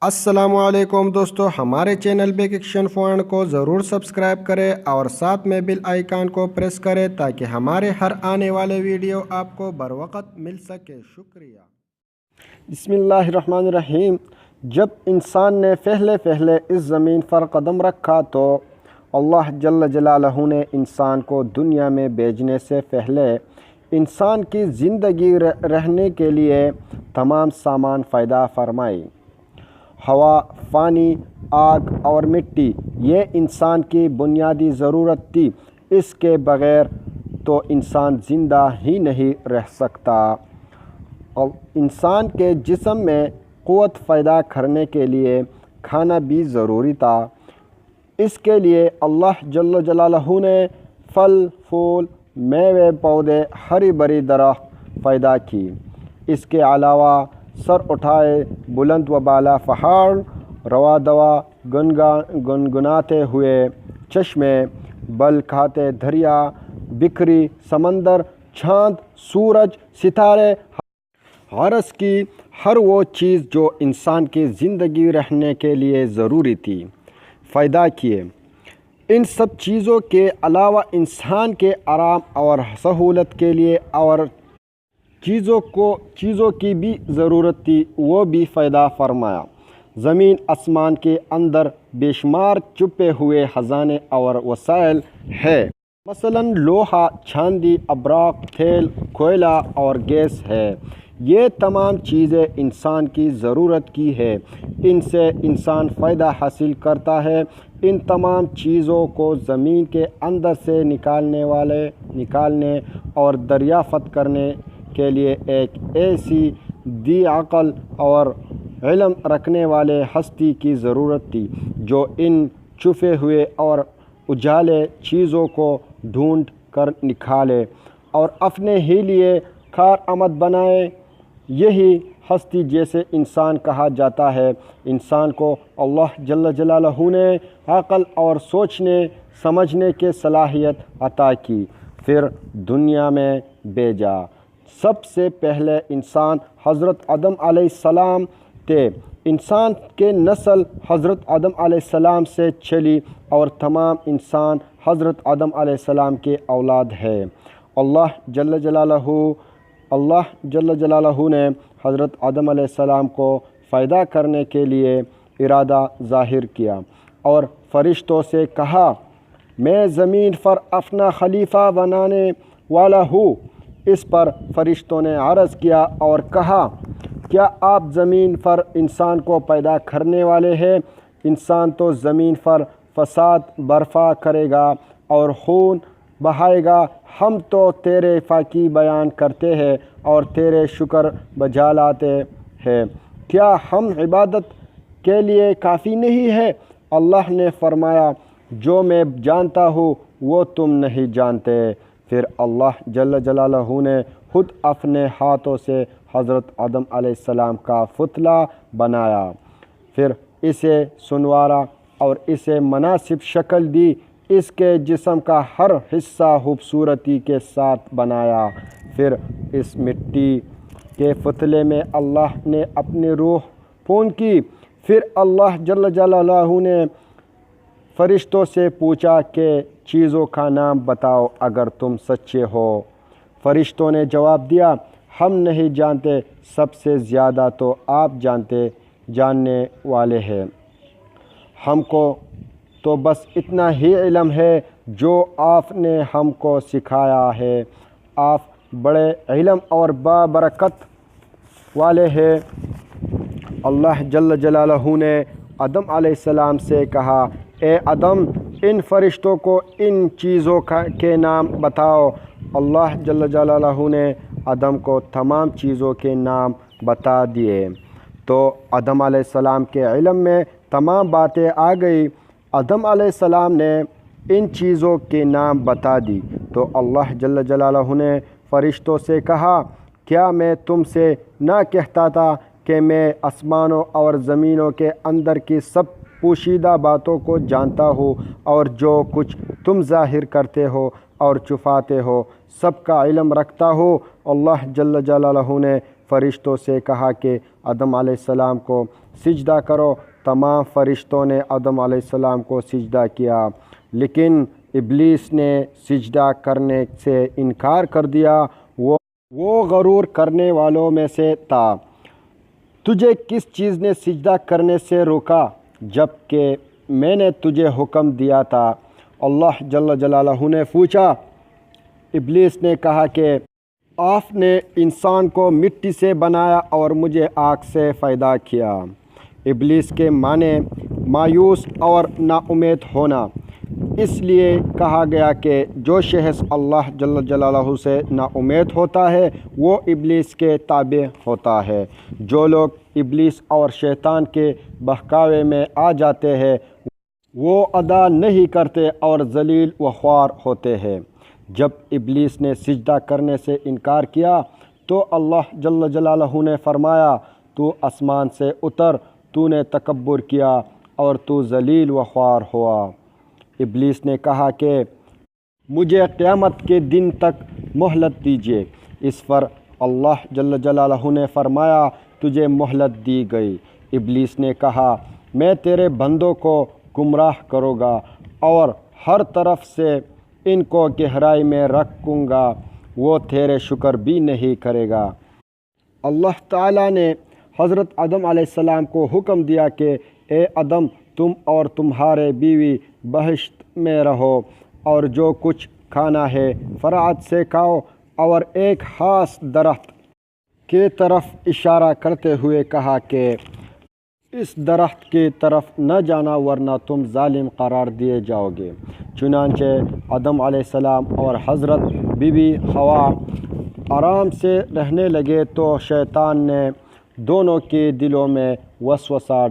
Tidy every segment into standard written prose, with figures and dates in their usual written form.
السلام علیکم دوستو، ہمارے چینل بگ ایکشن پوائنٹ کو ضرور سبسکرائب کریں اور ساتھ میں بیل آئیکن کو پریس کریں تاکہ ہمارے ہر آنے والے ویڈیو آپ کو بروقت مل سکے۔ شکریہ۔ بسم اللہ الرحمن الرحیم۔ جب انسان نے پہلے اس زمین پر قدم رکھا تو اللہ جل جلالہ نے انسان کو دنیا میں بھیجنے سے پہلے انسان کی زندگی رہنے کے لیے تمام سامان پیدا فرمائی۔ ہوا، پانی، آگ اور مٹی یہ انسان کی بنیادی ضرورت تھی۔ اس کے بغیر تو انسان زندہ ہی نہیں رہ سکتا۔ انسان کے جسم میں قوت پیدا کرنے کے لیے کھانا بھی ضروری تھا۔ اس کے لیے اللہ جل جلالہ نے پھل پھول، میوے پودے، ہری بھری درخت پیدا کی۔ اس کے علاوہ سر اٹھائے بلند و بالا پہاڑ، رواں دواں گنگناتے ہوئے چشمے، بل کھاتے دریا، بکری سمندر، چاند، سورج، ستارے، عرض کی ہر وہ چیز جو انسان کی زندگی رہنے کے لیے ضروری تھی، پیدا کیے۔ ان سب چیزوں کے علاوہ انسان کے آرام اور سہولت کے لیے اور چیزوں کی بھی ضرورت تھی، وہ بھی پیدا فرمایا۔ زمین آسمان کے اندر بے شمار چھپے ہوئے خزانے اور وسائل ہے، مثلاً لوہا، چاندی، ابراق، تیل، کوئلہ اور گیس ہے۔ یہ تمام چیزیں انسان کی ضرورت کی ہے، ان سے انسان فائدہ حاصل کرتا ہے۔ ان تمام چیزوں کو زمین کے اندر سے نکالنے اور دریافت کرنے کے لیے ایک ایسی ذی عقل اور علم رکھنے والے ہستی کی ضرورت تھی جو ان چھپے ہوئے اور اجالے چیزوں کو ڈھونڈ کر نکالے اور اپنے ہی لیے کارآمد بنائے۔ یہی ہستی جسے انسان کہا جاتا ہے، انسان کو اللہ جل جلالہ نے عقل اور سوچنے سمجھنے کی صلاحیت عطا کی، پھر دنیا میں بھیجا۔ سب سے پہلے انسان حضرت آدم علیہ السلام تھے۔ انسان کے نسل حضرت آدم علیہ السلام سے چلی اور تمام انسان حضرت آدم علیہ السلام کے اولاد ہے۔ اللہ جل جلالہ نے حضرت آدم علیہ السلام کو پیدا کرنے کے لیے ارادہ ظاہر کیا اور فرشتوں سے کہا، میں زمین پر اپنا خلیفہ بنانے والا ہوں۔ اس پر فرشتوں نے عرض کیا اور کہا، کیا آپ زمین پر انسان کو پیدا کرنے والے ہیں؟ انسان تو زمین پر فساد برپا کرے گا اور خون بہائے گا۔ ہم تو تیرے پاکی بیان کرتے ہیں اور تیرے شکر بجا لاتے ہیں، کیا ہم عبادت کے لیے کافی نہیں ہے؟ اللہ نے فرمایا، جو میں جانتا ہوں وہ تم نہیں جانتے۔ پھر اللہ جل جلالہ نے خود اپنے ہاتھوں سے حضرت آدم علیہ السلام کا پتلا بنایا، پھر اسے سنوارا اور اسے مناسب شکل دی۔ اس کے جسم کا ہر حصہ خوبصورتی کے ساتھ بنایا۔ پھر اس مٹی کے پتلے میں اللہ نے اپنی روح پھونکی۔ پھر اللہ جل جلالہ نے فرشتوں سے پوچھا کہ چیزوں کا نام بتاؤ اگر تم سچے ہو۔ فرشتوں نے جواب دیا، ہم نہیں جانتے، سب سے زیادہ تو آپ جاننے والے ہیں۔ ہم کو تو بس اتنا ہی علم ہے جو آپ نے ہم کو سکھایا ہے۔ آپ بڑے علم اور بابرکت والے ہیں۔ اللہ جل جلالہ نے آدم علیہ السلام سے کہا، اے آدم، ان فرشتوں کو ان چیزوں کے نام بتاؤ۔ اللہ جل جلالہ نے آدم کو تمام چیزوں کے نام بتا دیے تو آدم علیہ السلام کے علم میں تمام باتیں آ گئی۔ آدم علیہ السلام نے ان چیزوں کے نام بتا دی تو اللہ جل جلالہ نے فرشتوں سے کہا، کیا میں تم سے نہ کہتا تھا کہ میں آسمانوں اور زمینوں کے اندر کی سب پوشیدہ باتوں کو جانتا ہوں، اور جو کچھ تم ظاہر کرتے ہو اور چھپاتے ہو سب کا علم رکھتا ہوں۔ اللہ جل جلالہ نے فرشتوں سے کہا کہ آدم علیہ السلام کو سجدہ کرو۔ تمام فرشتوں نے آدم علیہ السلام کو سجدہ کیا، لیکن ابلیس نے سجدہ کرنے سے انکار کر دیا۔ وہ غرور کرنے والوں میں سے تھا۔ تجھے کس چیز نے سجدہ کرنے سے روکا جب کہ میں نے تجھے حکم دیا تھا؟ اللہ جل جلالہ نے پوچھا۔ ابلیس نے کہا کہ آپ نے انسان کو مٹی سے بنایا اور مجھے آگ سے پیدا کیا۔ ابلیس کے معنی مایوس اور نا امید ہونا۔ اس لیے کہا گیا کہ جو شخص اللہ جل جلالہ سے نا امید ہوتا ہے وہ ابلیس کے تابع ہوتا ہے۔ جو لوگ ابلیس اور شیطان کے بہکاوے میں آ جاتے ہیں وہ ادا نہیں کرتے اور ذلیل و خوار ہوتے ہیں۔ جب ابلیس نے سجدہ کرنے سے انکار کیا تو اللہ جل جلالہ نے فرمایا، تو آسمان سے اتر، تو نے تکبر کیا اور تو ذلیل و خوار ہوا۔ ابلیس نے کہا کہ مجھے قیامت کے دن تک مہلت دیجیے۔ اس پر اللہ جل جلالہ نے فرمایا، تجھے مہلت دی گئی۔ ابلیس نے کہا، میں تیرے بندوں کو گمراہ کروں گا اور ہر طرف سے ان کو گہرائی میں رکھوں گا، وہ تیرے شکر بھی نہیں کرے گا۔ اللہ تعالیٰ نے حضرت آدم علیہ السلام کو حکم دیا کہ اے آدم، تم اور تمہارے بیوی بہشت میں رہو اور جو کچھ کھانا ہے فراعت سے کھاؤ، اور ایک خاص درخت کی طرف اشارہ کرتے ہوئے کہا کہ اس درخت کی طرف نہ جانا ورنہ تم ظالم قرار دیے جاؤ گے۔ چنانچہ آدم علیہ السلام اور حضرت بی بی حوا آرام سے رہنے لگے تو شیطان نے دونوں کے دلوں میں وسوسہ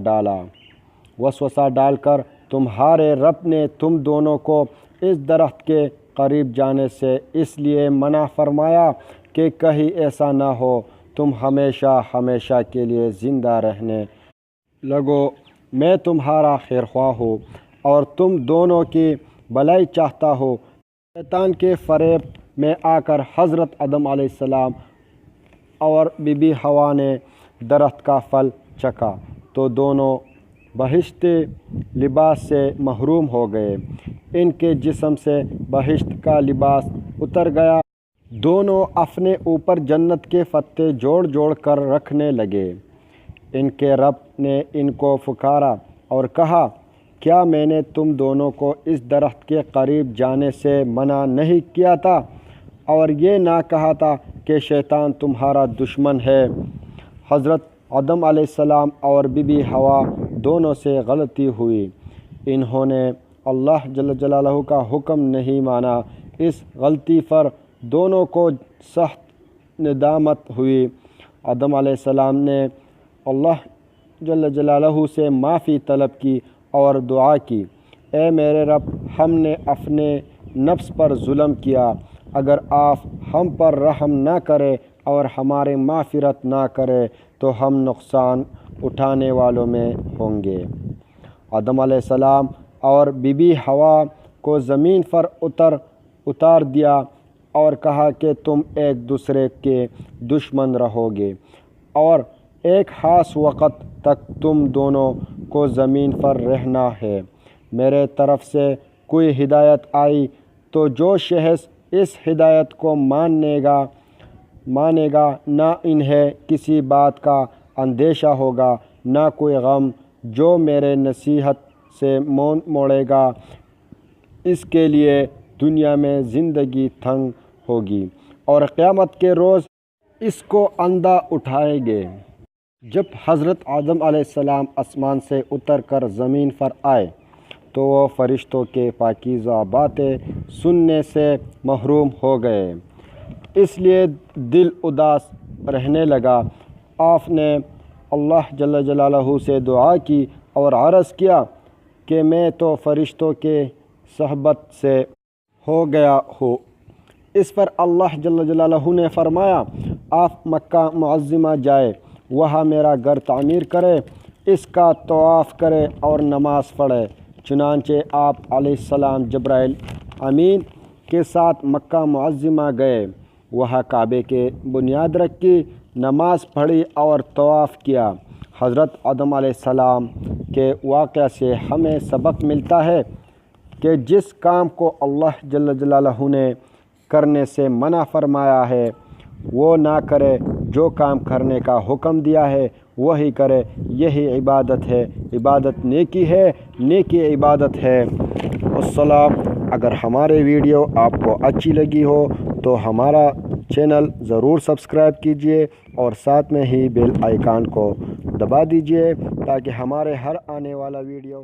ڈال کر تمہارے رب نے تم دونوں کو اس درخت کے قریب جانے سے اس لیے منع فرمایا کہ کہیں ایسا نہ ہو تم ہمیشہ کے لیے زندہ رہنے لگو۔ میں تمہارا خیرخواہ ہوں اور تم دونوں کی بھلائی چاہتا ہوں۔ شیطان کے فریب میں آ کر حضرت آدم علیہ السلام اور بی بی حوا نے درخت کا پھل چکھا تو دونوں بہشتی لباس سے محروم ہو گئے۔ ان کے جسم سے بہشت کا لباس اتر گیا۔ دونوں اپنے اوپر جنت کے پتے جوڑ کر رکھنے لگے۔ ان کے رب نے ان کو پکارا اور کہا، کیا میں نے تم دونوں کو اس درخت کے قریب جانے سے منع نہیں کیا تھا اور یہ نہ کہا تھا کہ شیطان تمہارا دشمن ہے؟ حضرت آدم علیہ السلام اور بی بی حوا دونوں سے غلطی ہوئی۔ انہوں نے اللہ جل جلالہ کا حکم نہیں مانا۔ اس غلطی پر دونوں کو سخت ندامت ہوئی۔ آدم علیہ السلام نے اللہ جل جلالہ سے معافی طلب کی اور دعا کی، اے میرے رب، ہم نے اپنے نفس پر ظلم کیا، اگر آپ ہم پر رحم نہ کرے اور ہماری مغفرت نہ کرے تو ہم نقصان اٹھانے والوں میں ہوں گے۔ آدم علیہ السلام اور بی بی حوا کو زمین پر اتار دیا اور کہا کہ تم ایک دوسرے کے دشمن رہو گے اور ایک خاص وقت تک تم دونوں کو زمین پر رہنا ہے۔ میرے طرف سے کوئی ہدایت آئی تو جو شخص اس ہدایت کو مانے گا نہ انہیں کسی بات کا اندیشہ ہوگا نہ کوئی غم۔ جو میرے نصیحت سے منہ موڑے گا اس کے لیے دنیا میں زندگی تنگ ہوگی اور قیامت کے روز اس کو اندھا اٹھائیں گے۔ جب حضرت آدم علیہ السلام آسمان سے اتر کر زمین پر آئے تو وہ فرشتوں کے پاکیزہ باتیں سننے سے محروم ہو گئے، اس لیے دل اداس رہنے لگا۔ آپ نے اللہ جل جلالہ سے دعا کی اور عرض کیا کہ میں تو فرشتوں کے صحبت سے ہو گیا ہوں۔ اس پر اللہ جل جلالہ نے فرمایا، آپ مکہ معظمہ جائے، وہاں میرا گھر تعمیر کرے، اس کا طواف کرے اور نماز پڑھے۔ چنانچہ آپ علیہ السلام جبرائیل امین کے ساتھ مکہ معظمہ گئے، وہاں کعبے کی بنیاد رکھی، نماز پڑھی اور طواف کیا۔ حضرت آدم علیہ السلام کے واقعہ سے ہمیں سبق ملتا ہے کہ جس کام کو اللہ جل جلالہ نے کرنے سے منع فرمایا ہے وہ نہ کرے، جو کام کرنے کا حکم دیا ہے وہی کرے، یہی عبادت ہے، عبادت نیکی ہے، نیکی عبادت ہے۔ السلام۔ اگر ہمارے ویڈیو آپ کو اچھی لگی ہو تو ہمارا چینل ضرور سبسکرائب کیجئے اور ساتھ میں ہی بیل آئیکن کو دبا دیجئے تاکہ ہمارے ہر آنے والا ویڈیو